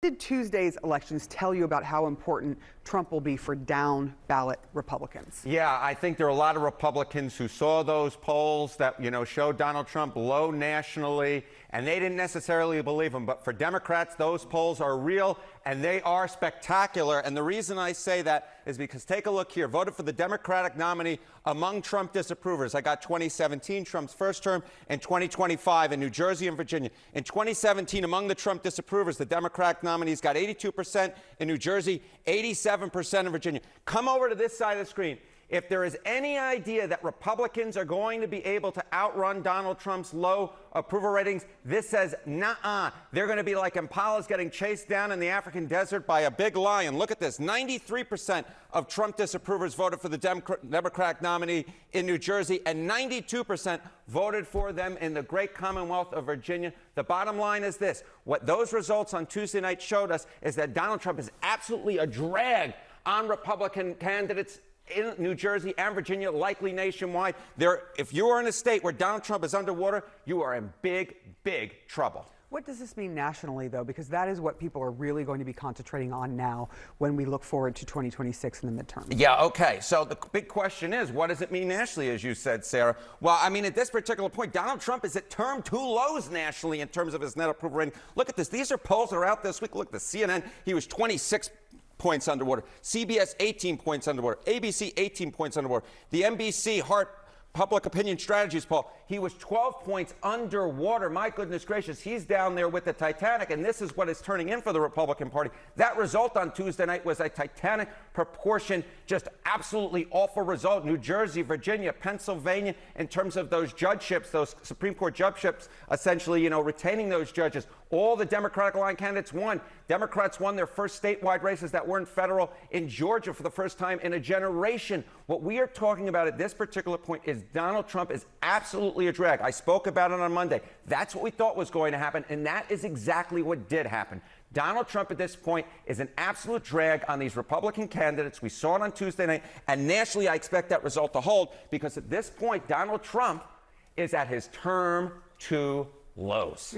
Did Tuesday's elections tell you about how important Trump will be for down ballot Republicans? Yeah, I think there are a lot of Republicans who saw those polls that, showed Donald Trump low nationally, and they didn't necessarily believe him. But for Democrats, those polls are real, and they are spectacular. And the reason I say that is because take a look here. Voted for the Democratic nominee among Trump disapprovers. I got 2017, Trump's first term, and 2025 in New Jersey and Virginia. In 2017, among the Trump disapprovers, the Democratic nominees got 82% in New Jersey, 87% in Virginia. Come over to this side of the screen. If there is any idea that Republicans are going to be able to outrun Donald Trump's low approval ratings, this says, nah. They're going to be like impalas getting chased down in the African desert by a big lion. Look at this. 93% of Trump disapprovers voted for the Democratic nominee in New Jersey, and 92% voted for them in the great Commonwealth of Virginia. The bottom line is this. What those results on Tuesday night showed us is that Donald Trump is absolutely a drag on Republican candidates in New Jersey and Virginia, likely nationwide. If you are in a state where Donald Trump is underwater, you are in big, big trouble. What does this mean nationally, though? Because that is what people are really going to be concentrating on now when we look forward to 2026 in the midterm. Yeah, okay. So the big question is, what does it mean nationally, as you said, Sarah? Well, I mean, at this particular point, Donald Trump is at term 2 lows nationally in terms of his net approval rating. Look at this. These are polls that are out this week. Look, the CNN, he was 26 points underwater. CBS, 18 points underwater. ABC, 18 points underwater. The NBC Hart Public Opinion Strategies poll, he was 12 points underwater. My goodness gracious, he's down there with the Titanic, and this is what is turning in for the Republican Party. That result on Tuesday night was a Titanic proportion, just absolutely awful result. New Jersey, Virginia, Pennsylvania, in terms of those judgeships, those Supreme Court judgeships, essentially, retaining those judges. All the Democratic line candidates won. Democrats won their first statewide races that weren't federal in Georgia for the first time in a generation. What we are talking about at this particular point is Donald Trump is absolutely a drag. I spoke about it on Monday. That's what we thought was going to happen, and that is exactly what did happen. Donald Trump at this point is an absolute drag on these Republican candidates. We saw it on Tuesday night, and nationally I expect that result to hold because at this point Donald Trump is at his term 2 lows.